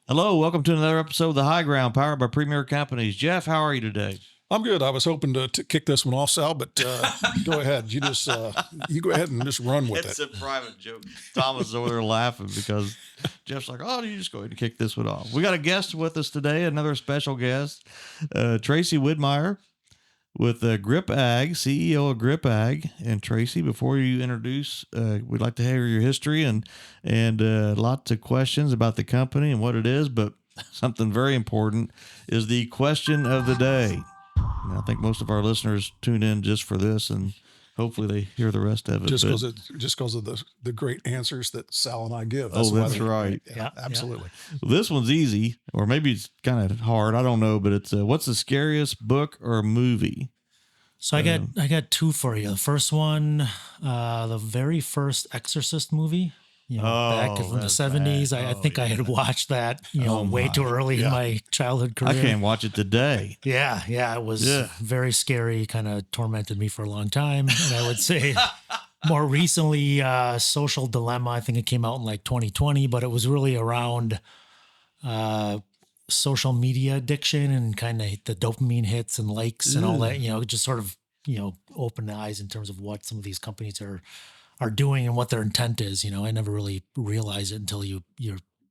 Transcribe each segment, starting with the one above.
Hello, welcome to another episode of The High Ground, powered by Premier Companies. Jeff, how are you today? I'm good. I was hoping to kick this one off, Sal, but go ahead. You go ahead and just run with It's it. a private joke. Thomas is over there laughing because Jeff's like, "Oh, you just go ahead and kick this one off." We got a guest with us today, another special guest, Tracey Wiedmeyer with Gripp Ag, CEO of Gripp Ag. And Tracy, before you introduce, we'd like to hear your history and lots of questions about the company and what it is. But something very important is the question of the day. And I think most of our listeners tune in just for this, and hopefully they hear the rest of it. Just because of the great answers that Sal and I give. That's right. Yeah, absolutely. Well, this one's easy, or maybe it's kind of hard. I don't know, but it's what's the scariest book or movie? So I got two for you. The first one, the very first Exorcist movie. Back from the 70s. I think I had watched that, way too early in my childhood career. I can't watch it today. Yeah. It was very scary, kind of tormented me for a long time. And I would say more recently, Social Dilemma, I think it came out in like 2020, but it was really around social media addiction and kind of the dopamine hits and likes and all that, just sort of, opened the eyes in terms of what some of these companies are doing and what their intent is. I never really realize it until you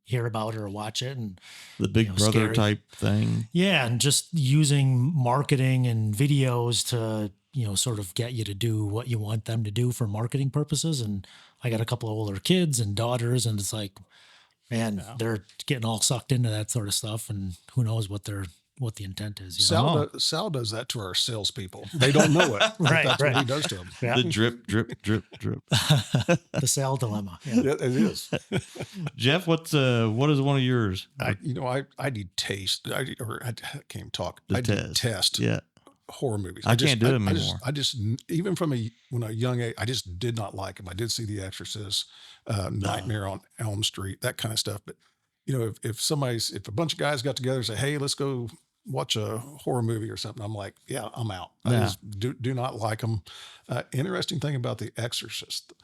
hear about it or watch it. And the Big Brother scary type thing. Yeah. And just using marketing and videos to, sort of get you to do what you want them to do for marketing purposes. And I got a couple of older kids and daughters, and it's like, man, they're getting all sucked into that sort of stuff. And who knows what the intent is. Sal does that to our salespeople. They don't know it. That's what he does to them. Yeah. The drip, drip, drip, drip. The Sal dilemma. Yeah, it is. Jeff, what is one of yours? I detest. I can't even talk. I Detest. detest horror movies. I can't do them anymore. I just even from a young age, I just did not like them. I did see The Exorcist, Nightmare on Elm Street, that kind of stuff. But if a bunch of guys got together and say, "Hey, let's go watch a horror movie or something," I'm like, yeah, I'm out. I just do not like them. Interesting thing about The Exorcist,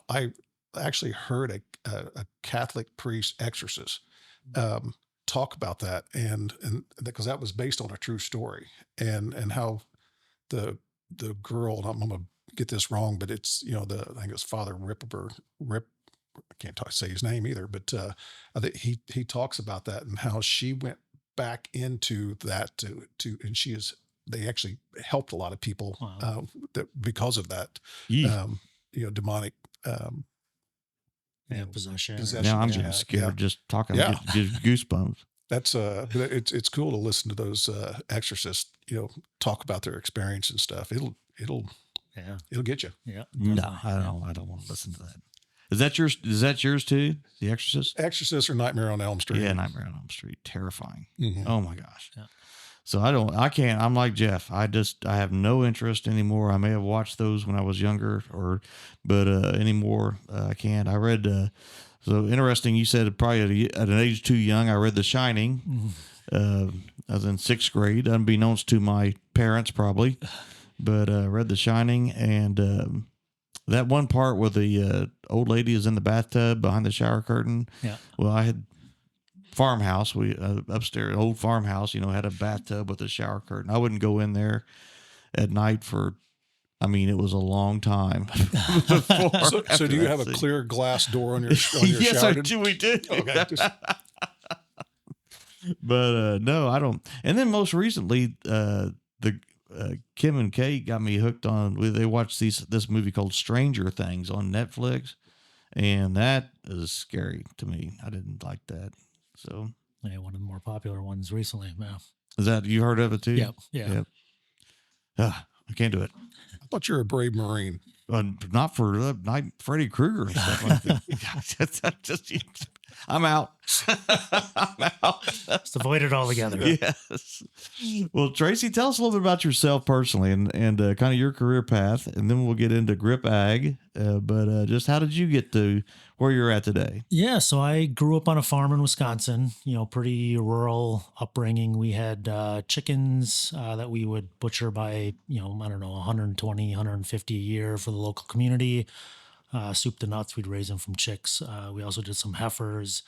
I actually heard a Catholic priest exorcist talk about that, and because that was based on a true story, and how the girl, and I'm gonna get this wrong, but it's I think it's Father Rip. I can't say his name either, but I think he talks about that and how she went back into that to and they actually helped a lot of people because of that, demonic possession. Now I'm getting scared just talking. Yeah. Get goosebumps. That's but it's cool to listen to those exorcists, talk about their experience and stuff. It'll get you. Yeah. No, I don't want to listen to that. Is that yours too? The Exorcist? Exorcist or Nightmare on Elm Street? Yeah, Nightmare on Elm Street. Terrifying. Mm-hmm. Oh my gosh. Yeah. So I can't. I'm like Jeff. I have no interest anymore. I may have watched those when I was younger, but anymore I can't. I read. So interesting. You said probably at an age too young. I read The Shining. Mm-hmm. I was in 6th grade, unbeknownst to my parents probably, but read The Shining, and that one part where the old lady is in the bathtub behind the shower curtain. Yeah. Well, I had farmhouse. We upstairs, old farmhouse, had a bathtub with a shower curtain. I wouldn't go in there at night it was a long time. So do you have a clear glass door on your shower? Yes, we do. Okay. But no, I don't. And then most recently, Kim and Kate got me hooked on. They watched this movie called Stranger Things on Netflix, and that is scary to me. I didn't like that. So one of the more popular ones recently. Yeah. Is that you heard of it too? Yep. Yeah. I can't do it. I thought you were a brave Marine. Not for Freddy Krueger and stuff like that. I'm out. I'm out. Just avoid it altogether. Yes. Well, Tracy, tell us a little bit about yourself personally and kind of your career path, and then we'll get into Gripp Ag. But just how did you get to where you're at today? Yeah, so I grew up on a farm in Wisconsin, pretty rural upbringing. We had chickens that we would butcher by, 120, 150 a year for the local community. Soup to nuts, we'd raise them from chicks. We also did some heifers.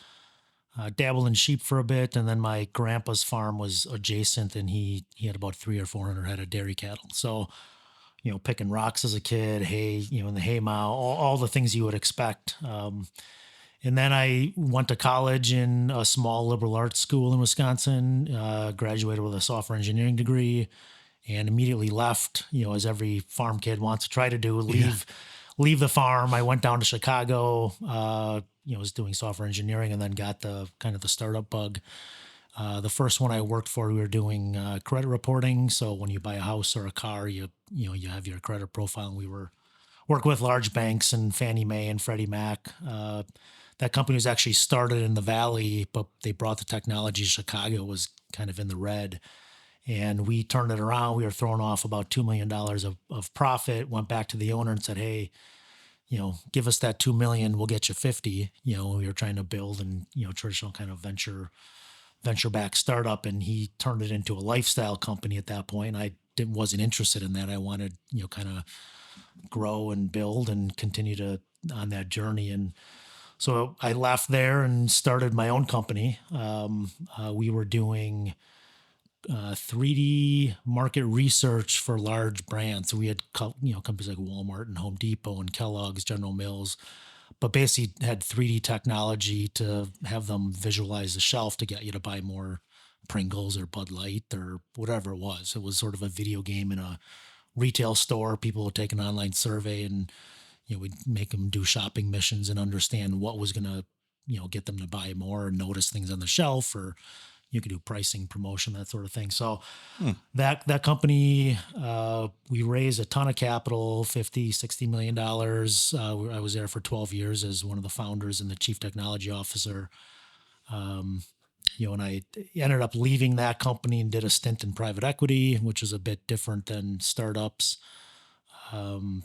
dabbled in sheep for a bit, and then my grandpa's farm was adjacent, and he had about 300 or 400 head of dairy cattle. So, picking rocks as a kid, hay, in the hay mow, all the things you would expect. And then I went to college in a small liberal arts school in Wisconsin, graduated with a software engineering degree, and immediately left, as every farm kid wants to try to do, leave the farm. I went down to Chicago, was doing software engineering, and then got the kind of the startup bug. The first one I worked for, we were doing credit reporting. So when you buy a house or a car, you have your credit profile. And we were working with large banks and Fannie Mae and Freddie Mac. That company was actually started in the Valley, but they brought the technology to Chicago, was kind of in the red. And we turned it around. We were throwing off about $2 million of profit, went back to the owner and said, hey, give us that 2 million, we'll get you 50. We were trying to build and, traditional kind of venture-backed startup, and he turned it into a lifestyle company at that point. I wasn't interested in that. I wanted, kind of grow and build and continue on that journey. And so I left there and started my own company. We were doing 3D market research for large brands. So we had, companies like Walmart and Home Depot and Kellogg's, General Mills, but basically had 3D technology to have them visualize the shelf to get you to buy more Pringles or Bud Light or whatever it was. It was sort of a video game in a retail store. People would take an online survey, and we'd make them do shopping missions and understand what was going to get them to buy more, or notice things on the shelf, or you could do pricing, promotion, that sort of thing. So that company, we raised a ton of capital, $50-60 million. I was there for 12 years as one of the founders and the chief technology officer. And I ended up leaving that company and did a stint in private equity, which was a bit different than startups.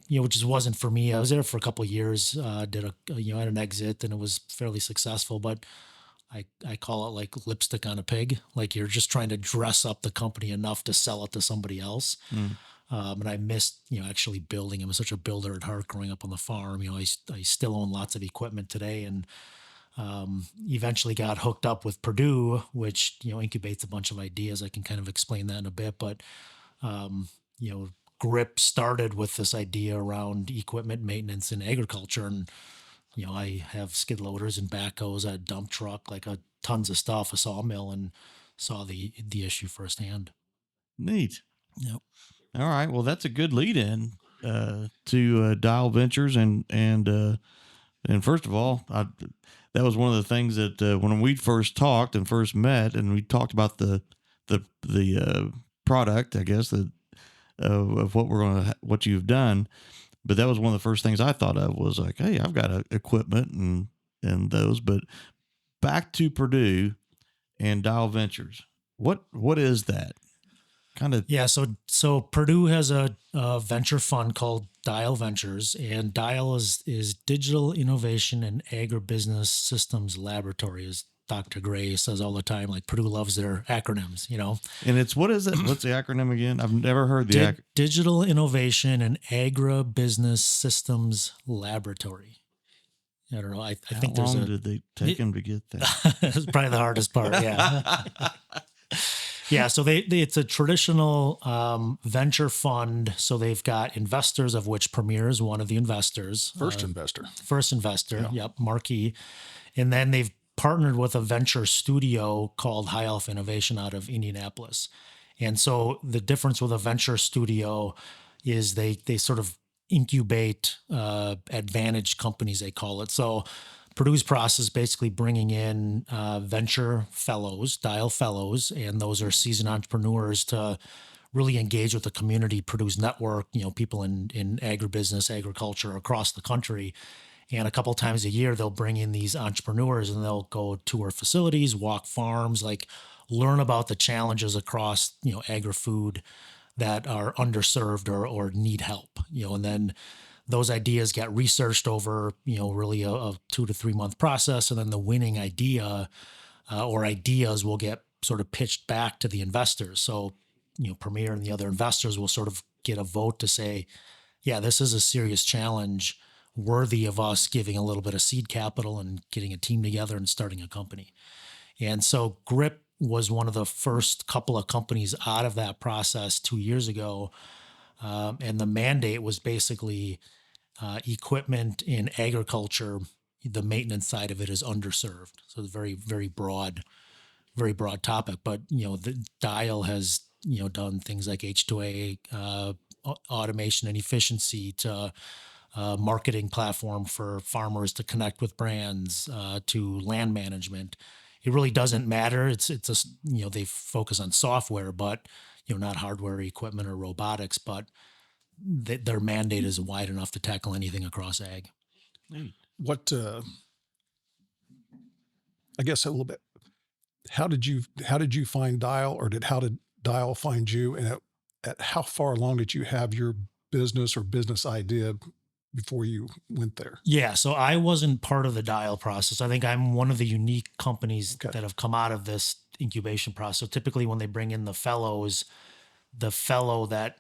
Which wasn't for me. I was there for a couple of years, had an exit, and it was fairly successful, but I call it like lipstick on a pig. Like you're just trying to dress up the company enough to sell it to somebody else. And I missed, actually building. I was such a builder at heart growing up on the farm. I still own lots of equipment today, and eventually got hooked up with Purdue, which, incubates a bunch of ideas. I can kind of explain that in a bit, but, Gripp started with this idea around equipment maintenance in agriculture. And, I have skid loaders and backhoes, a dump truck, like tons of stuff, a sawmill, and saw the issue firsthand. Neat. Yep. All right. Well, that's a good lead in to Dial Ventures. And first of all, that was one of the things that when we first talked and first met, and we talked about the product, I guess, of what you've done. But that was one of the first things I thought of, was like, hey, I've got equipment and those. But back to Purdue and Dial Ventures. What is that? Kind of. Yeah. So Purdue has a venture fund called Dial Ventures, and Dial is Digital Innovation and Agribusiness Systems Laboratory, as Dr. Gray says all the time. Like, Purdue loves their acronyms, And it's, what is it? What's the acronym again? I've never heard the Digital Innovation and Agribusiness Systems Laboratory. I don't know. I think How long did they take them to get that? It's probably the hardest part. Yeah. Yeah. So it's a traditional venture fund. So they've got investors, of which Premier is one of the investors. First investor. Yeah. Yep. Marquee. And then they've partnered with a venture studio called High Alpha Innovation out of Indianapolis. And so the difference with a venture studio is they sort of incubate advantaged companies, they call it. So Purdue's process is basically bringing in venture fellows, Dial fellows, and those are seasoned entrepreneurs to really engage with the community. Purdue's network, people in agribusiness, agriculture across the country. And a couple of times a year, they'll bring in these entrepreneurs and they'll go tour facilities, walk farms, like learn about the challenges across, agri-food that are underserved or need help, and then those ideas get researched over, really a 2 to 3 month process. And then the winning idea or ideas will get sort of pitched back to the investors. So, Premier and the other investors will sort of get a vote to say, yeah, this is a serious challenge. worthy of us giving a little bit of seed capital and getting a team together and starting a company. And so Grip was one of the first couple of companies out of that process 2 years ago. And the mandate was basically equipment in agriculture. The maintenance side of it is underserved. So it's very broad topic. But, the Dial has, done things like H2A, automation and efficiency, to marketing platform for farmers to connect with brands, to land management. It really doesn't matter. It's just, they focus on software, but, not hardware, equipment, or robotics, but their mandate is wide enough to tackle anything across ag. What, I guess a little bit, how did you find Dial, or how did Dial find you? And at how far along did you have your business or business idea before you went there? Yeah, so I wasn't part of the Dial process. I think I'm one of the unique companies Okay. that have come out of this incubation process. So typically when they bring in the fellows, the fellow that,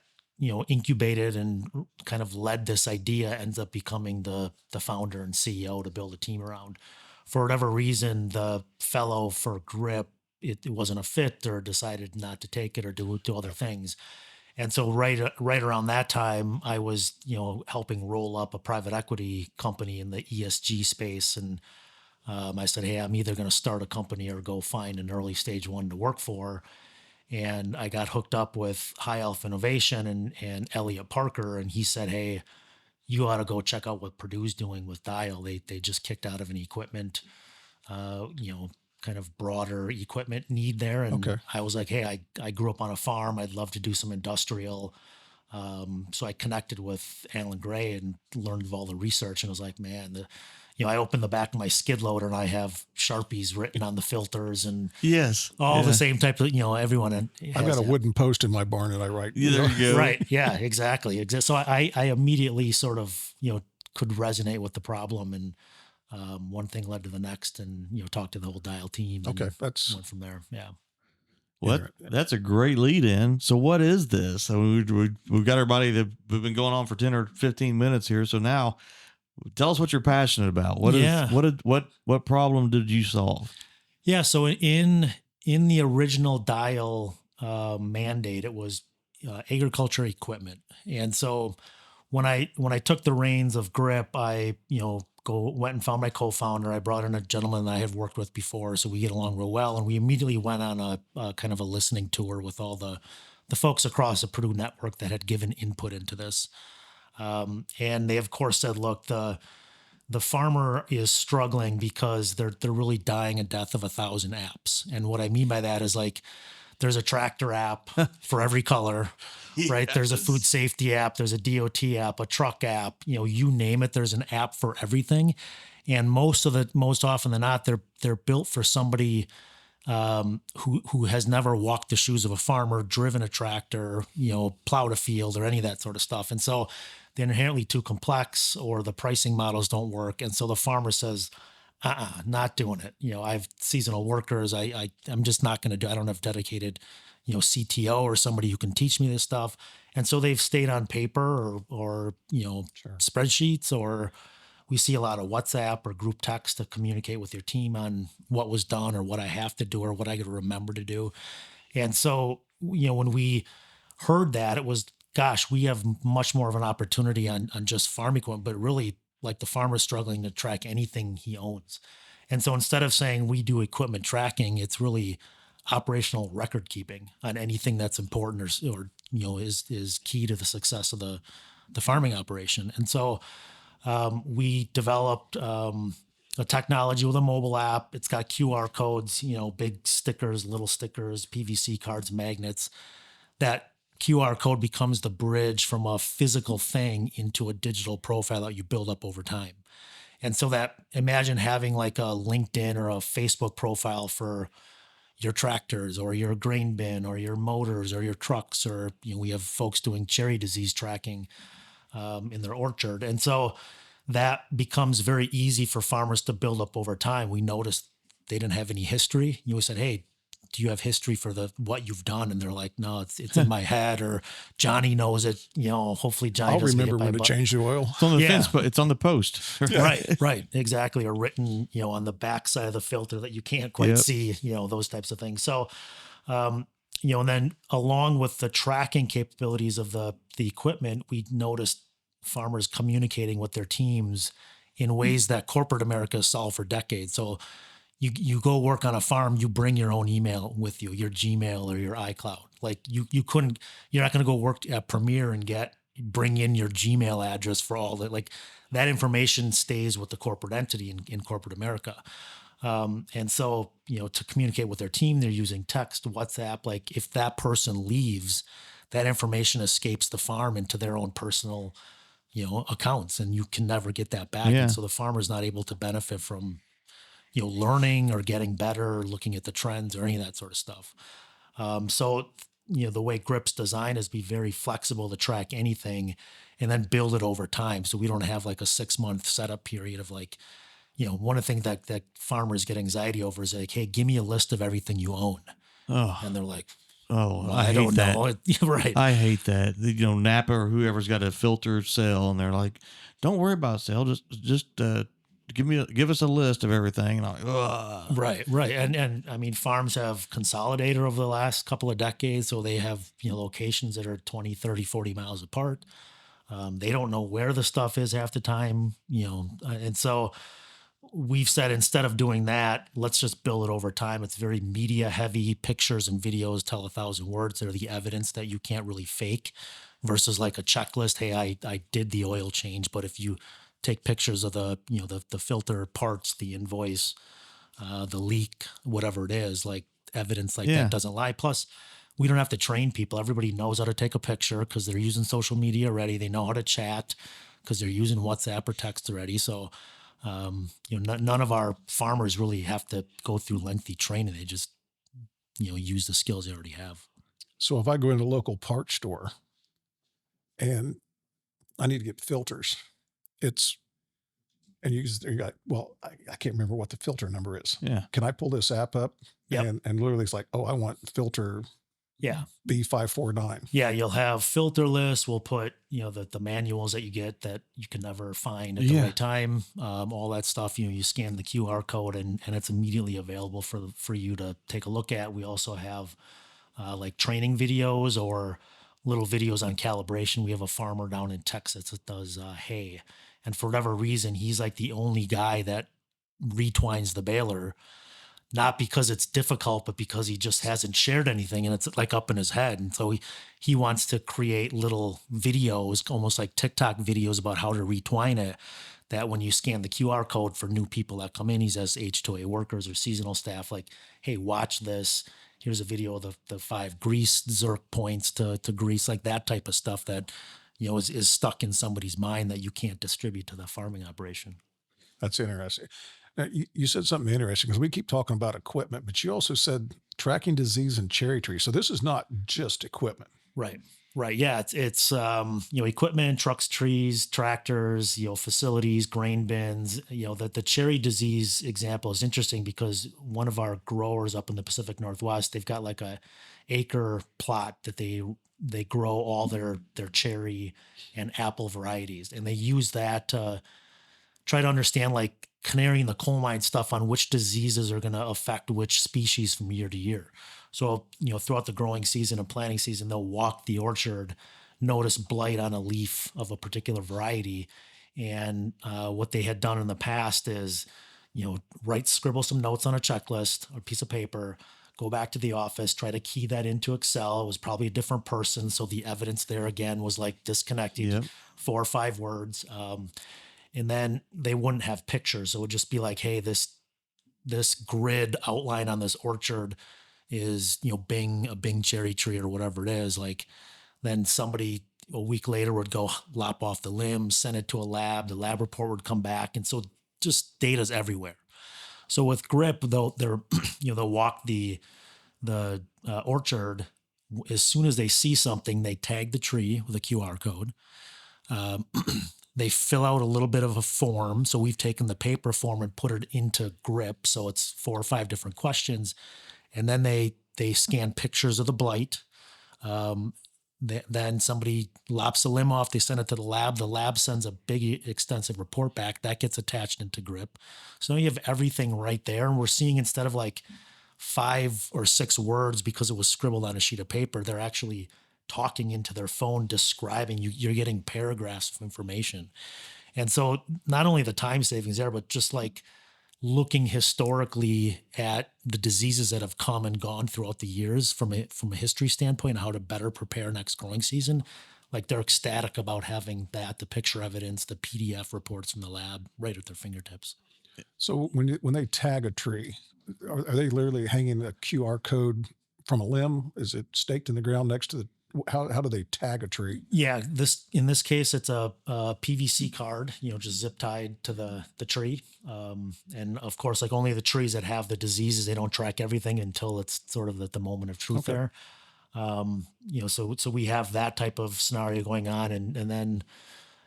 incubated and kind of led this idea ends up becoming the founder and CEO to build a team around. For whatever reason, the fellow for Grip, it wasn't a fit, or decided not to take it or do other things. And so right around that time, I was, helping roll up a private equity company in the ESG space. And I said, hey, I'm either going to start a company or go find an early stage one to work for. And I got hooked up with High Elf Innovation and Elliot Parker. And he said, hey, you ought to go check out what Purdue's doing with Dial. They just kicked out of an equipment, kind of broader equipment need there. And Okay. I was like, hey, I grew up on a farm. I'd love to do some industrial. So I connected with Alan Gray and learned of all the research, and was like, man, I opened the back of my skid loader and I have Sharpies written on the filters and Yes. all Yeah. the same type of, everyone has I've got a that. wooden post in my barn that I write. Yeah, there you go. Right. Yeah, exactly. So I immediately sort of, could resonate with the problem, and one thing led to the next, and, talked to the whole Dial team. And Okay, that's went from there. Yeah. Well, that's a great lead in. So what is this? So we've got everybody that we've been going on for 10 or 15 minutes here. So now tell us what you're passionate about. What problem did you solve? Yeah. So in the original Dial mandate, it was agriculture equipment. And so when I took the reins of Grip, I, went and found my co-founder. I brought in a gentleman that I had worked with before, so we get along real well. And we immediately went on a kind of a listening tour with all the folks across the Purdue network that had given input into this. And they of course said, look, the farmer is struggling because they're really dying a death of 1,000 apps. And what I mean by that is, like, there's a tractor app for every color, right? Yes. There's a food safety app, there's a DOT app, a truck app, you name it, there's an app for everything. And most often than not, they're built for somebody who has never walked the shoes of a farmer, driven a tractor, plowed a field, or any of that sort of stuff. And so they're inherently too complex, or the pricing models don't work. And so the farmer says, not doing it. I have seasonal workers. I'm just not going to do. I don't have dedicated, CTO or somebody who can teach me this stuff. And so they've stayed on paper or Sure. spreadsheets, or we see a lot of WhatsApp or group text to communicate with your team on what was done or what I have to do or what I got to remember to do. And so, when we heard that, it was, gosh, we have much more of an opportunity on just farm equipment, but really, like, the farmer's struggling to track anything he owns. And so instead of saying we do equipment tracking, it's really operational record keeping on anything that's important or is key to the success of the farming operation. And so we developed a technology with a mobile app. It's got QR codes, big stickers, little stickers, PVC cards, magnets. That QR code becomes the bridge from a physical thing into a digital profile that you build up over time. And so that, imagine having like a LinkedIn or a Facebook profile for your tractors or your grain bin or your motors or your trucks, or, we have folks doing cherry disease tracking in their orchard. And so that becomes very easy for farmers to build up over time. We noticed they didn't have any history. We said, hey, do you have history for what you've done? And they're like, no, it's in my head, or Johnny knows it. Hopefully Johnny I'll doesn't get remember hit by when a to bus. change the oil. It's on the Yeah. fence, but it's on the post. Right, exactly. Or written, on the back side of the filter that you can't quite Yep. see, those types of things. So, and then along with the tracking capabilities of the equipment, we noticed farmers communicating with their teams in ways that corporate America has solved for decades. So you go work on a farm, you bring your own email with you, your Gmail or your iCloud. Like you're not going to go work at Premier and bring in your Gmail address for all that. Like that information stays with the corporate entity in corporate America. And so, to communicate with their team, they're using text, WhatsApp. Like if that person leaves, that information escapes the farm into their own personal, accounts, and you can never get that back. Yeah. And so the farmer's not able to benefit from, learning or getting better, or looking at the trends or any of that sort of stuff. So, the way Gripp's design is be very flexible to track anything and then build it over time. So we don't have like a 6-month setup period of like, one of the things that farmers get anxiety over is like, hey, give me a list of everything you own. Oh, And they're like, well, I hate don't that. know. Right. I hate that. Napa or whoever's got a filter cell, and they're like, "Don't worry about cell. Just give us a list of everything." And I'm like, ugh. Right. And I mean, farms have consolidated over the last couple of decades. So they have, locations that are 20, 30, 40 miles apart. They don't know where the stuff is half the time, and so we've said, instead of doing that, let's just build it over time. It's very media heavy. Pictures and videos tell 1,000 words. They're the evidence that you can't really fake, versus like a checklist. Hey, I did the oil change, but if you take pictures of the filter parts, the invoice, the leak, whatever it is, like evidence like Yeah. that doesn't lie. Plus, we don't have to train people. Everybody knows how to take a picture because they're using social media already. They know how to chat because they're using WhatsApp or text already. So, none of our farmers really have to go through lengthy training. They just, use the skills they already have. So if I go into a local parts store and I need to get filters, and you got, well, I can't remember what the filter number is. Yeah. Can I pull this app up? Yep. And literally it's like, oh, I want filter Yeah. B549. Yeah. You'll have filter lists. We'll put, the manuals that you get that you can never find at the Yeah. right time. All that stuff, you scan the QR code and it's immediately available for you to take a look at. We also have like training videos or little videos on calibration. We have a farmer down in Texas that does hay. And for whatever reason, he's like the only guy that retwines the baler, not because it's difficult, but because he just hasn't shared anything and it's like up in his head. And so he wants to create little videos, almost like TikTok videos, about how to retwine it, that when you scan the QR code for new people that come in, he says H2A workers or seasonal staff, like, hey, watch this. Here's a video of the 5 grease zerk points to grease, like that type of stuff that, is stuck in somebody's mind that you can't distribute to the farming operation. That's interesting. Now, you said something interesting because we keep talking about equipment, but you also said tracking disease in cherry trees. So this is not just equipment. Right. Yeah. It's equipment, trucks, trees, tractors, facilities, grain bins. The cherry disease example is interesting because one of our growers up in the Pacific Northwest, they've got like a acre plot that they grow all their cherry and apple varieties, and they use that to try to understand, like, canary in the coal mine stuff on which diseases are going to affect which species from year to year. So, throughout the growing season and planting season, they'll walk the orchard, notice blight on a leaf of a particular variety. And what they had done in the past is, scribble some notes on a checklist or piece of paper, go back to the office, try to key that into Excel. It was probably a different person. So the evidence there again was like disconnected, Yep. 4 or 5 words. And then they wouldn't have pictures. So it would just be like, hey, this grid outline on this orchard is, a Bing cherry tree or whatever it is. Like, then somebody a week later would go lop off the limb, send it to a lab. The lab report would come back. And so just data's everywhere. So with Gripp, though, they'll walk the orchard. As soon as they see something, they tag the tree with a QR code. They fill out a little bit of a form. So we've taken the paper form and put it into Gripp. So it's 4 or 5 different questions. And then they They scan pictures of the blight. Um, then somebody lops a limb off. They send it to the lab. The lab sends a big, extensive report back that gets attached into Grip. So you have everything right there. And we're seeing, instead of like 5 or 6 words because it was scribbled on a sheet of paper, they're actually talking into their phone, describing you. You're getting paragraphs of information. And so not only the time savings there, but just like looking historically at the diseases that have come and gone throughout the years from a history standpoint, how to better prepare next growing season. Like, they're ecstatic about having that, the picture evidence, the PDF reports from the lab right at their fingertips. So when they tag a tree, are they literally hanging a QR code from a limb? Is it staked in the ground next to the? How do they tag a tree? Yeah, in this case, it's a PVC card, just zip tied to the tree. And of course, like, only the trees that have the diseases, they don't track everything until it's sort of at the moment of truth Okay. there. So we have that type of scenario going on, and then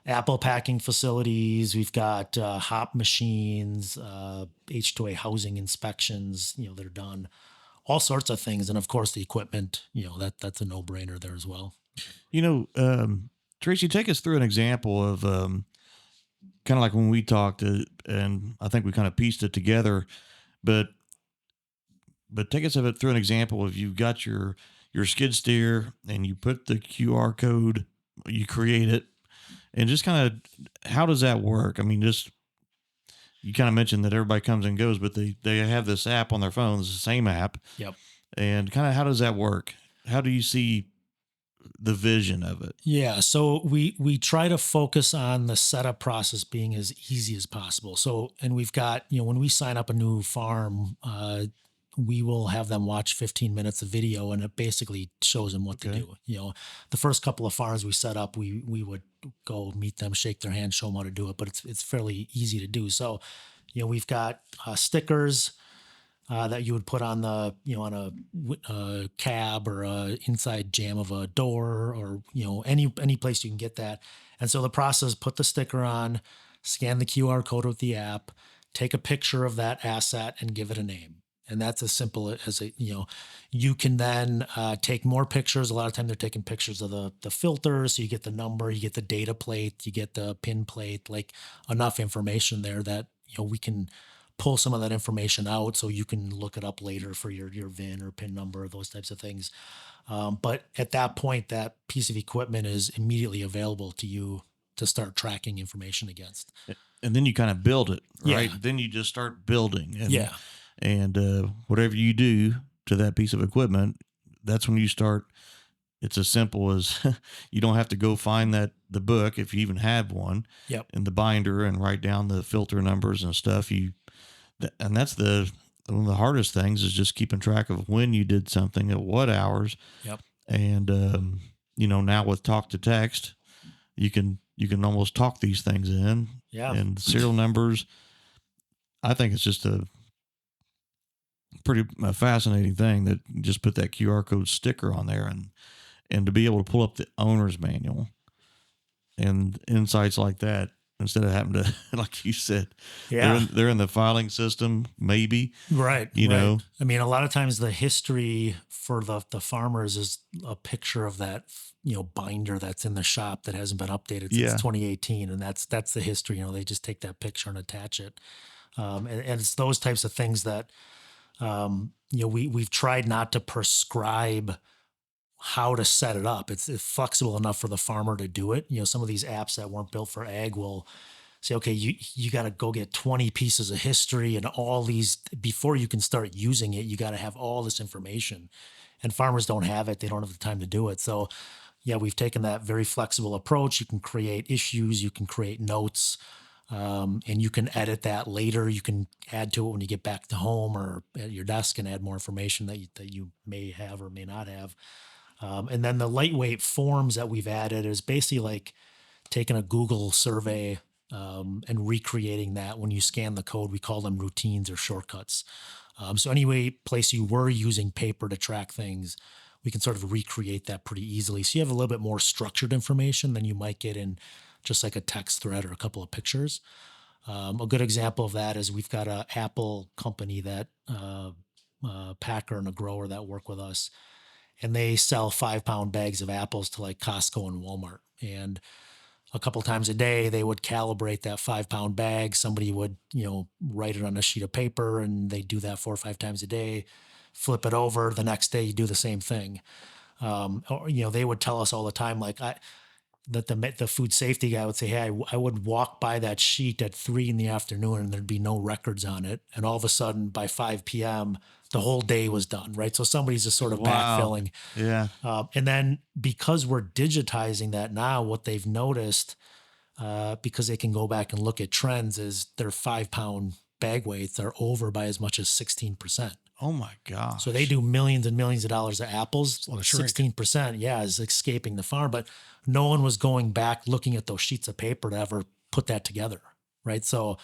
apple packing facilities. We've got hop machines, H2A housing inspections. That are done, all sorts of things, and of course the equipment. That's a no brainer there as well. You know, Tracy, take us through an example of kind of like when we talked, and I think we kind of pieced it together, but take us through an example of, you've got your skid steer and you put the QR code, you create it, and just kind of, how does that work? I mean, just, you kind of mentioned that everybody comes and goes, but they have this app on their phones, the same app, Yep. and kind of, how does that work? How do you see the vision of it? Yeah, so we try to focus on the setup process being as easy as possible. So, and we've got, when we sign up a new farm, we will have them watch 15 minutes of video, and it basically shows them what to Okay. do. The first couple of farms we set up, we would go meet them, shake their hand, show them how to do it, but it's fairly easy to do. So, we've got stickers that you would put on on a cab or a inside jamb of a door, or any place you can get that. And so the process: put the sticker on, scan the QR code with the app, take a picture of that asset, and give it a name. And that's as simple as you can then take more pictures. A lot of time they're taking pictures of the filter, so you get the number, you get the data plate, you get the pin plate, like enough information there that we can pull some of that information out so you can look it up later for your VIN or PIN number, those types of things. But at that point, that piece of equipment is immediately available to you to start tracking information against. And then you kind of build it, right? Yeah. Then you just start building, and Yeah. whatever you do to that piece of equipment, that's when you start. It's as simple as you don't have to go find the book, if you even have one, Yep. in the binder, and write down the filter numbers and stuff. And that's one of the hardest things, is just keeping track of when you did something at what hours. Yep. And now with talk to text, you can almost talk these things in. Yeah. And serial numbers, I think it's just a pretty fascinating thing, that you just put that QR code sticker on there, and to be able to pull up the owner's manual and insights like that, instead of having to, like you said, Yeah. they're in the filing system, maybe. Right. You right. know? I mean, a lot of times the history for the farmers is a picture of that, binder that's in the shop that hasn't been updated since Yeah. 2018. And that's the history. They just take that picture and attach it. And it's those types of things that, we've tried not to prescribe how to set it up. It's flexible enough for the farmer to do it. Some of these apps that weren't built for ag will say, okay, you got to go get 20 pieces of history and all these before you can start using it. You got to have all this information, and farmers don't have it. They don't have the time to do it. So yeah, we've taken that very flexible approach. You can create issues, you can create notes, and you can edit that later. You can add to it when you get back to home or at your desk, and add more information that you may have or may not have. And then the lightweight forms that we've added is basically like taking a Google survey and recreating that. When you scan the code, we call them routines or shortcuts. So any place you were using paper to track things, we can sort of recreate that pretty easily. So you have a little bit more structured information than you might get in just like a text thread or a couple of pictures. A good example of that is we've got an Apple company that packer and a grower that work with us, and they sell 5-pound bags of apples to like Costco and Walmart. And a couple times a day, they would calibrate that 5-pound bag. Somebody would, write it on a sheet of paper, and they do that 4 or 5 times a day. Flip it over. The next day, you do the same thing. Or they would tell us all the time, like that the food safety guy would say, "Hey, I would walk by that sheet at 3 in the afternoon, and there'd be no records on it. And all of a sudden, by 5 p.m., the whole day was done." Right. So somebody's just sort of Wow. backfilling. Yeah. And then because we're digitizing that now, what they've noticed, because they can go back and look at trends, is their 5-pound bag weights are over by as much as 16%. Oh my gosh. So they do millions and millions of dollars of apples. a lot of shrink. 16%, yeah, is escaping the farm. But no one was going back looking at those sheets of paper to ever put that together, right? So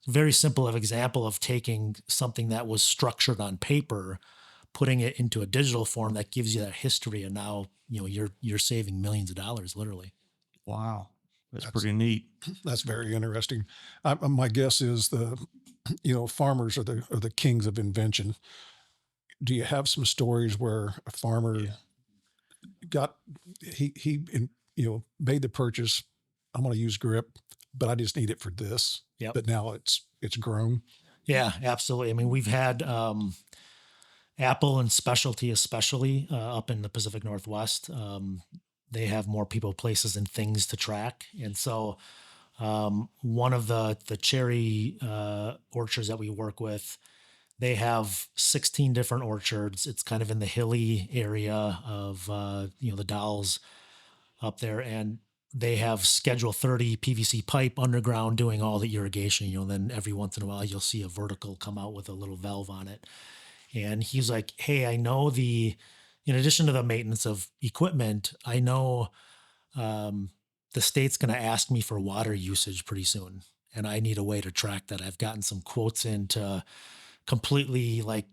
very simple of example of taking something that was structured on paper, putting it into a digital form that gives you that history, and now you're saving millions of dollars, literally. Wow. That's That's- pretty neat. That's very interesting. My guess is farmers are the kings of invention. Do you have some stories where a farmer got made the purchase? I'm going to use Grip, but I just need it for this. Yep. But now it's grown. Yeah, absolutely. I mean, we've had Apple and specialty, especially up in the Pacific Northwest. They have more people, places, and things to track. And so one of the cherry orchards that we work with, they have 16 different orchards. It's kind of in the hilly area of the Dalles up there, and they have Schedule 30 PVC pipe underground doing all the irrigation. Then every once in a while you'll see a vertical come out with a little valve on it. And he's like, "Hey, I know in addition to the maintenance of equipment, I know the state's going to ask me for water usage pretty soon, and I need a way to track that. I've gotten some quotes in to completely like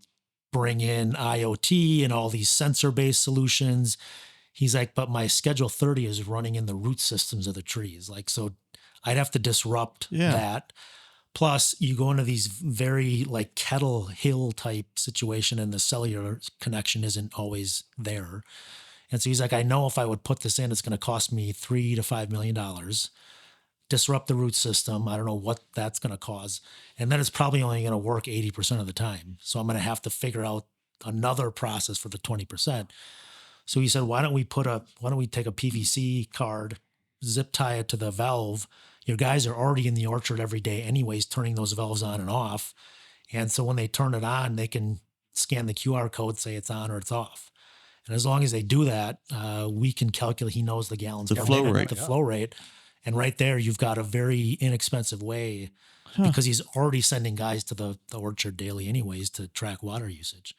bring in IoT and all these sensor-based solutions." He's like, "But my Schedule 30 is running in the root systems of the trees. Like, so I'd have to disrupt that. Plus, you go into these very like Kettle Hill type situation, and the cellular connection isn't always there." And so he's like, "I know if I would put this in, it's going to cost me $3 to $5 million. Disrupt the root system. I don't know what that's going to cause. And then it's probably only going to work 80% of the time. So I'm going to have to figure out another process for the 20%. So he said, why don't we take a PVC card, zip tie it to the valve. Your guys are already in the orchard every day anyways, turning those valves on and off. And so when they turn it on, they can scan the QR code, say it's on or it's off. And as long as they do that, we can calculate, he knows the gallons, The per flow minute, rate. the flow rate. And right there, you've got a very inexpensive way because he's already sending guys to the orchard daily anyways to track water usage.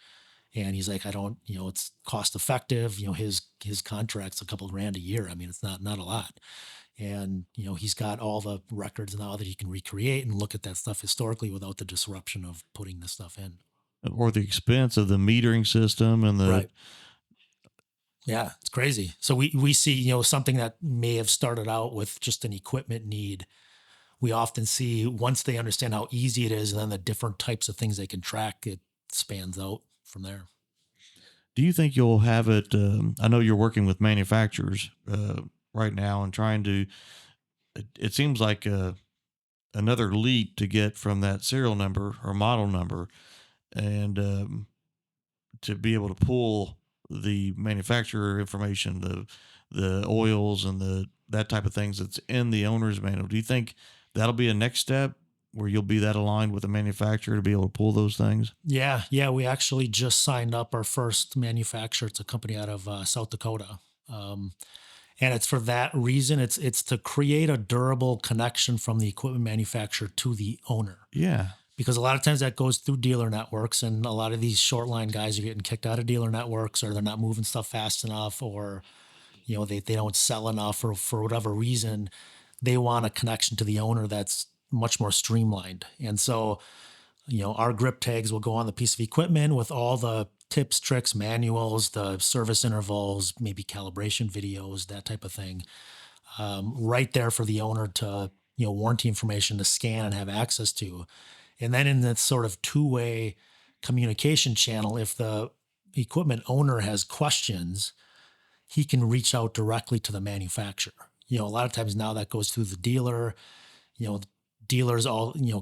And he's like, it's cost effective. His contract's a couple grand a year. I mean, it's not a lot. And, he's got all the records now that he can recreate and look at that stuff historically without the disruption of putting this stuff in. Or the expense of the metering system and the. Right. Yeah, it's crazy. So we see, something that may have started out with just an equipment need. We often see once they understand how easy it is and then the different types of things they can track, it spans out from there. Do you think you'll have it? I know you're working with manufacturers right now and trying to. It seems like another leap to get from that serial number or model number, and to be able to pull the manufacturer information, the oils and that type of things that's in the owner's manual. Do you think that'll be a next step where you'll be that aligned with the manufacturer to be able to pull those things? Yeah. We actually just signed up our first manufacturer. It's a company out of South Dakota. And it's for that reason. It's to create a durable connection from the equipment manufacturer to the owner. Yeah. Because a lot of times that goes through dealer networks, and a lot of these short line guys are getting kicked out of dealer networks, or they're not moving stuff fast enough, or, they don't sell enough, or for whatever reason, they want a connection to the owner that's much more streamlined. And so, our grip tags will go on the piece of equipment with all the tips, tricks, manuals, the service intervals, maybe calibration videos, that type of thing, right there for the owner to, warranty information to scan and have access to. And then in that sort of two-way communication channel. If the equipment owner has questions, he can reach out directly to the manufacturer. A lot of times now that goes through the dealer. Dealers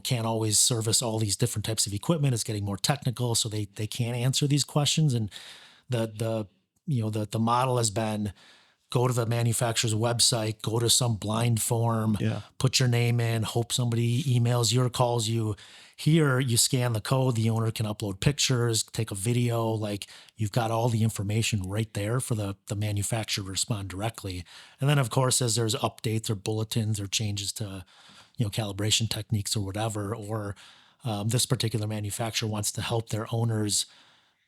can't always service all these different types of equipment. It's getting more technical, so they can't answer these questions. And the model has been, go to the manufacturer's website, go to some blind form, Yeah. put your name in, hope somebody emails you or calls you. Here, you scan the code, the owner can upload pictures, take a video, like you've got all the information right there for the manufacturer to respond directly. And then, of course, as there's updates or bulletins or changes to, calibration techniques or whatever, or this particular manufacturer wants to help their owners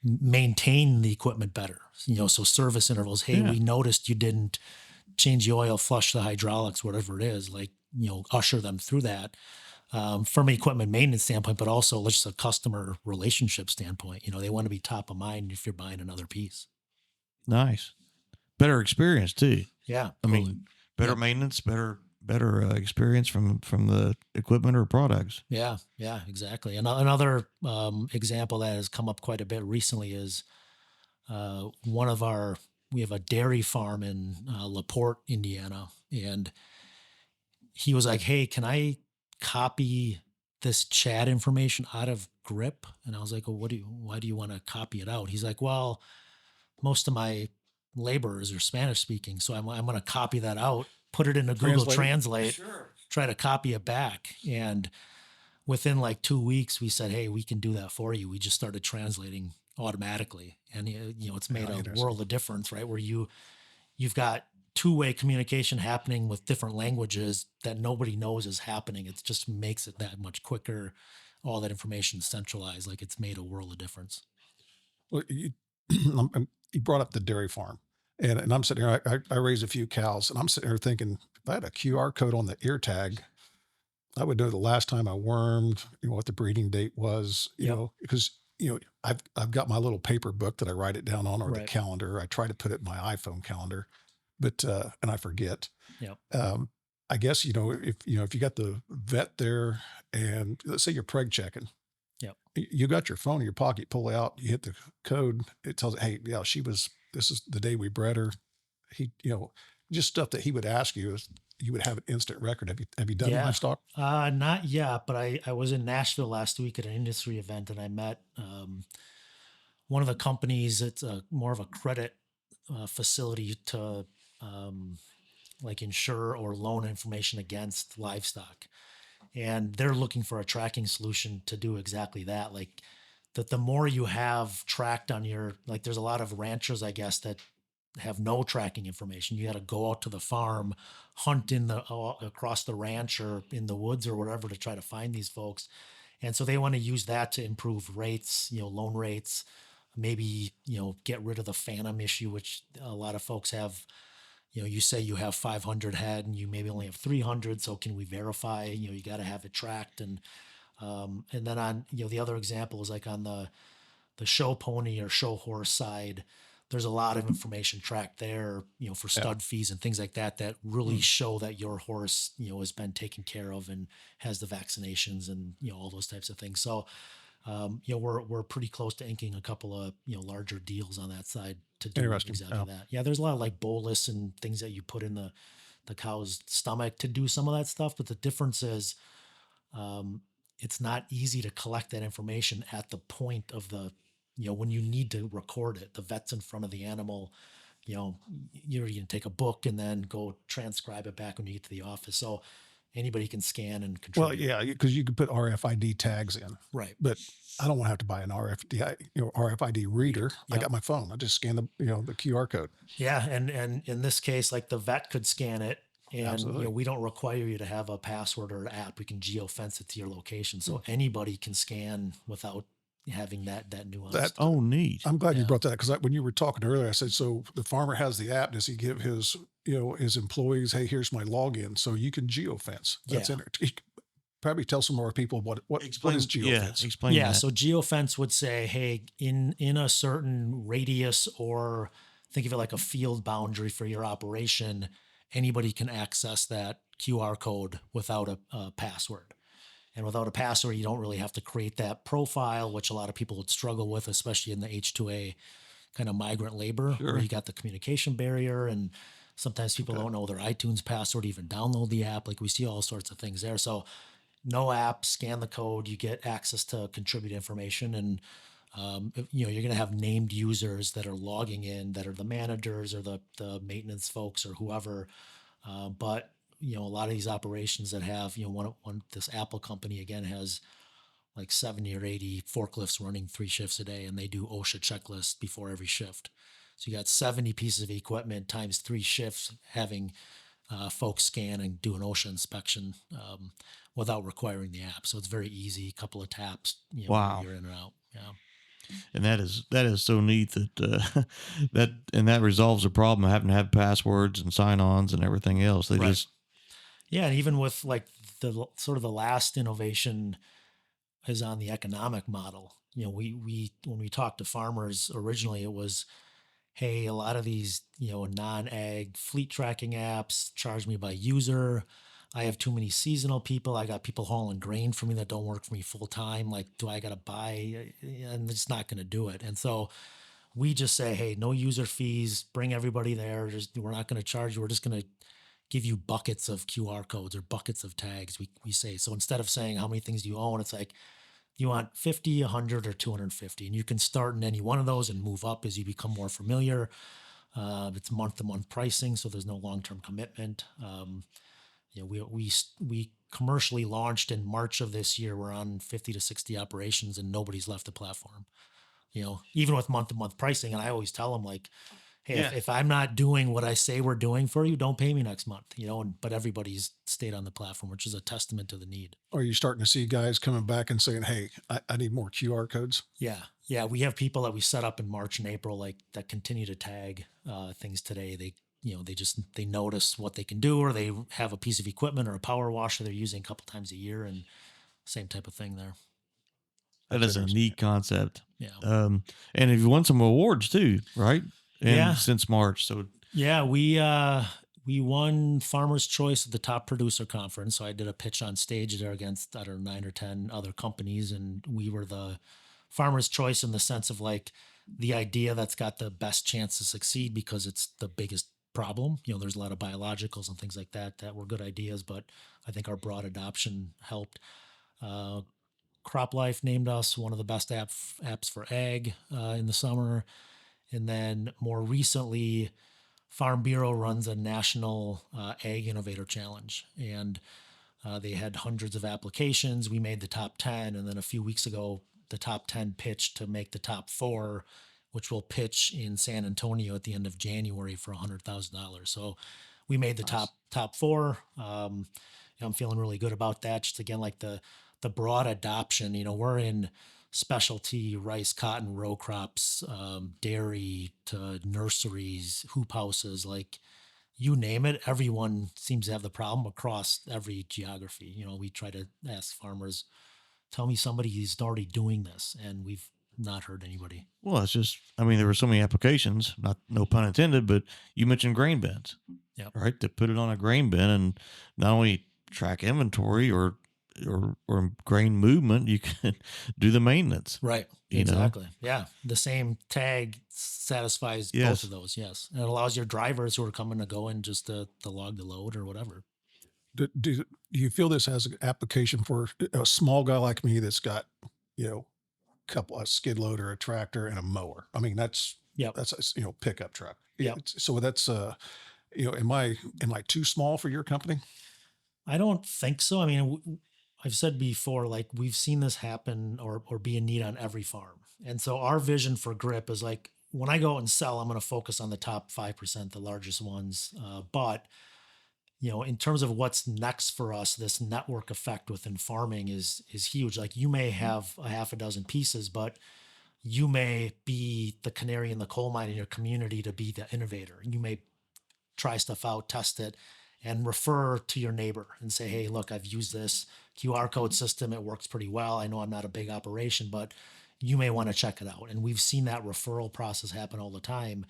maintain the equipment better. So service intervals. Hey, Yeah. we noticed you didn't change the oil, flush the hydraulics, whatever it is. Like, usher them through that from an equipment maintenance standpoint, but also just a customer relationship standpoint. They want to be top of mind if you're buying another piece. Nice. Better experience too. Yeah, I mean, better maintenance, better experience from the equipment or products. Yeah, exactly. And another example that has come up quite a bit recently is we have a dairy farm in LaPorte, Indiana, and he was like, "Hey, can I copy this chat information out of Grip?" And I was like, "Well, why do you want to copy it out?" He's like, "Well, most of my laborers are Spanish speaking, so I'm going to copy that out, put it into Google Translate, try to copy it back." And within like 2 weeks, we said, "Hey, we can do that for you." We just started translating automatically, and it's made a world of difference, right? Where you've got two-way communication happening with different languages that nobody knows is happening. It just makes it that much quicker. All that information centralized, like it's made a world of difference. Well, you brought up the dairy farm, and I'm sitting here. I raised a few cows, and I'm sitting here thinking, if I had a QR code on the ear tag, I would know the last time I wormed, what the breeding date was, because I've got my little paper book that I write it down on, or the calendar. I try to put it in my iPhone calendar, but and I forget. I guess if you got the vet there, and let's say you're preg checking. You got your phone in your pocket, pull it out, you hit the code, it tells it, hey, yeah, this is the day we bred her. He, just stuff that he would ask you, you would have an instant record. Have you done livestock? Not yet, but I was in Nashville last week at an industry event, and I met one of the companies. It's more of a credit facility to like insure or loan information against livestock. And they're looking for a tracking solution to do exactly that. Like the more you have tracked on like there's a lot of ranchers, I guess, that have no tracking information. You got to go out to the farm, hunt across the ranch or in the woods or whatever to try to find these folks. And so they want to use that to improve rates, loan rates, maybe, get rid of the phantom issue, which a lot of folks have. You say you have 500 head and you maybe only have 300. So can we verify? You got to have it tracked. And then on, the other example is like on the show pony or show horse side, there's a lot of information tracked there, for stud fees and things like that, that really show that your horse, has been taken care of and has the vaccinations and, all those types of things. So, we're pretty close to inking a couple of, larger deals on that side to do exactly that. Yeah. There's a lot of like bolus and things that you put in the cow's stomach to do some of that stuff. But the difference is, it's not easy to collect that information at the point of the, when you need to record it. The vet's in front of the animal, you can take a book and then go transcribe it back when you get to the office. So anybody can scan and control. Well, yeah, because you can put RFID tags in. Right. But I don't want to have to buy an RFID reader. I got my phone. I just scan the QR code. Yeah. And in this case, like the vet could scan it. And we don't require you to have a password or an app. We can geofence it to your location. So anybody can scan without having that nuance. Neat. I'm glad you brought that, because when you were talking earlier, I said, so the farmer has the app. Does he give his employees, hey, here's my login, so you can geofence? That's in it. Probably tell some more people what is geofence. Explain that. So geofence would say, hey, in a certain radius, or think of it like a field boundary for your operation, anybody can access that QR code without a password. And without a password, you don't really have to create that profile, which a lot of people would struggle with, especially in the H2A kind of migrant labor, where Sure. you got the communication barrier, and sometimes people Okay. don't know their iTunes password, even download the app. Like we see all sorts of things there. So no app, scan the code, you get access to contribute information. And you're going to have named users that are logging in, that are the managers or the maintenance folks or whoever. But a lot of these operations that have, one this Apple company again has like 70 or 80 forklifts running 3 shifts a day, and they do OSHA checklists before every shift. So you got 70 pieces of equipment times 3 shifts having folks scan and do an OSHA inspection without requiring the app. So it's very easy, a couple of taps, Wow. you're in and out. Yeah. And that is so neat that that resolves the problem of having to have passwords and sign-ons and everything else. They Right. just Yeah. And even with like the sort of the last innovation is on the economic model. We when we talked to farmers originally, it was, hey, a lot of these, non-ag fleet tracking apps charge me by user. I have too many seasonal people. I got people hauling grain for me that don't work for me full time. Like, do I got to buy? And it's not going to do it. And so we just say, hey, no user fees, bring everybody there. We're not going to charge you. We're just going to give you buckets of QR codes or buckets of tags. We say, so instead of saying how many things do you own, it's like, you want 50, 100, or 250. And you can start in any one of those and move up as you become more familiar. It's month-to-month pricing, so there's no long-term commitment. We commercially launched in March of this year. We're on 50 to 60 operations, and nobody's left the platform. Even with month-to-month pricing. And I always tell them, like, hey, Yeah. if I'm not doing what I say we're doing for you, don't pay me next month. But everybody's stayed on the platform, which is a testament to the need. Are you starting to see guys coming back and saying, hey, I need more QR codes? Yeah. Yeah. We have people that we set up in March and April, like that continue to tag things today. They notice what they can do, or they have a piece of equipment or a power washer they're using a couple times a year, and same type of thing there. that That's is a interesting. neat concept. Yeah. And you've won some awards too, right? And Yeah. since March. So Yeah. We won Farmer's Choice at the Top Producer Conference. So I did a pitch on stage there against, I don't know, 9 or 10 other companies. And we were the Farmer's Choice in the sense of like the idea that's got the best chance to succeed because it's the biggest problem. There's a lot of biologicals and things like that were good ideas, but I think our broad adoption helped. Crop Life named us one of the best apps for ag in the summer. And then more recently, Farm Bureau runs a national ag innovator challenge, and they had hundreds of applications. We made the top 10, and then a few weeks ago, the top 10 pitched to make the top 4, which will pitch in San Antonio at the end of January for $100,000. So we made the Nice. top 4. I'm feeling really good about that. Just again, like the broad adoption. We're in specialty rice, cotton, row crops, dairy to nurseries, hoop houses, like you name it. Everyone seems to have the problem across every geography. We try to ask farmers, tell me somebody who's already doing this, and we've not heard anybody. well, it's just there were so many applications, not no pun intended, but you mentioned grain bins. Yep. Right? To put it on a grain bin and not only track inventory or grain movement, you can do the maintenance. Right. Exactly. Yeah. The same tag satisfies both of those. Yes. And it allows your drivers who are coming to go in just to log the load or whatever. Do you feel this has an application for a small guy like me that's got, a skid loader, a tractor, and a mower? I mean, that's Yep. a pickup truck. Yep. So that's am I too small for your company? I don't think so. I've said before, like we've seen this happen or be in need on every farm. And so our vision for Grip is like, when I go out and sell, I'm going to focus on the top 5%, the largest ones. But in terms of what's next for us, this network effect within farming is huge. Like you may have a half a dozen pieces, but you may be the canary in the coal mine in your community to be the innovator. You may try stuff out, test it, and refer to your neighbor and say, hey, look, I've used this QR code system. It works pretty well. I know I'm not a big operation, but you may want to check it out. And we've seen that referral process happen all the time.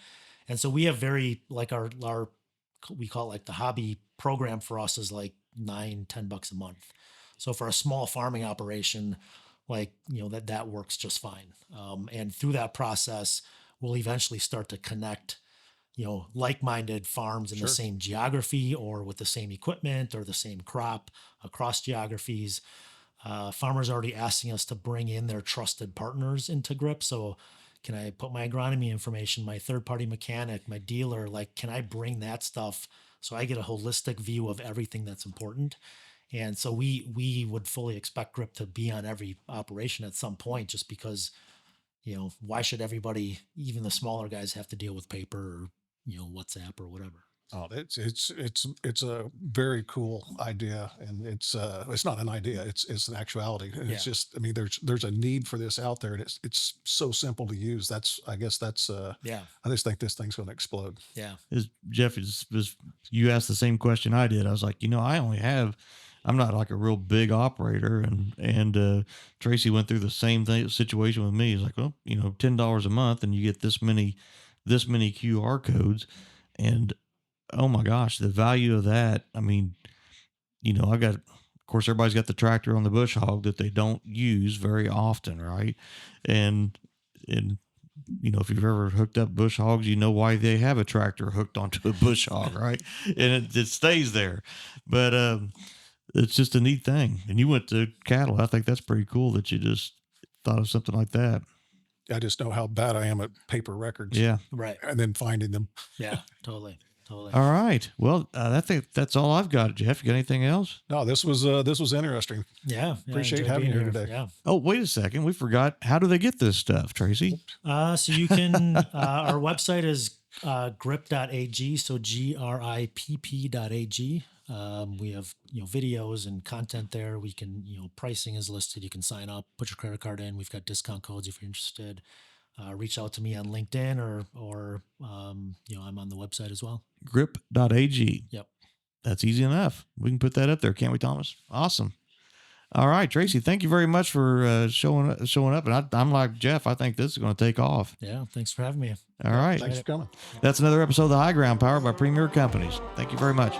And so we have very, like our we call it like the hobby program for us is like $9-10 a month. So for a small farming operation, like, that works just fine. And through that process, we'll eventually start to connect, like-minded farms in the Sure. same geography or with the same equipment or the same crop across geographies. Farmers are already asking us to bring in their trusted partners into Grip. So can I put my agronomy information, my third-party mechanic, my dealer, like, can I bring that stuff so I get a holistic view of everything that's important? And so we would fully expect Grip to be on every operation at some point, just because, why should everybody, even the smaller guys, have to deal with paper or, WhatsApp or whatever? Oh, it's a very cool idea, and it's not an idea, it's an actuality. And it's Yeah. just, I mean, there's a need for this out there, and it's so simple to use. I guess Yeah. I just think this thing's going to explode. Yeah. Jeff, you asked the same question I did. I was like, I'm not like a real big operator, and Tracy went through the same situation with me. He's like, well, $10 a month, and you get this many QR codes, and oh my gosh, the value of that. I mean, of course, everybody's got the tractor on the bush hog that they don't use very often, right? And if you've ever hooked up bush hogs, you know why they have a tractor hooked onto a bush hog, right? And it stays there. But it's just a neat thing. And you went to cattle. I think that's pretty cool that you just thought of something like that. I just know how bad I am at paper records. Yeah. Right. And then finding them. Yeah. Totally. Totally. All right. Well, I think that's all I've got. Jeff, you got anything else? No, this was interesting. Yeah. Appreciate enjoyed having being you here today. Yeah. Oh, wait a second. We forgot. How do they get this stuff, Tracy? So you can, our website is grip.ag. So GRIPP.ag. We have, videos and content there. We can, pricing is listed. You can sign up, put your credit card in. We've got discount codes if you're interested. Reach out to me on LinkedIn or I'm on the website as well. Grip.ag. Yep. That's easy enough. We can put that up there, can't we, Thomas? Awesome. All right, Tracy, thank you very much for showing up. And I'm like Jeff, I think this is going to take off. Yeah. Thanks for having me. All right. Thanks for coming. That's another episode of The High Ground, powered by Premier Companies. Thank you very much.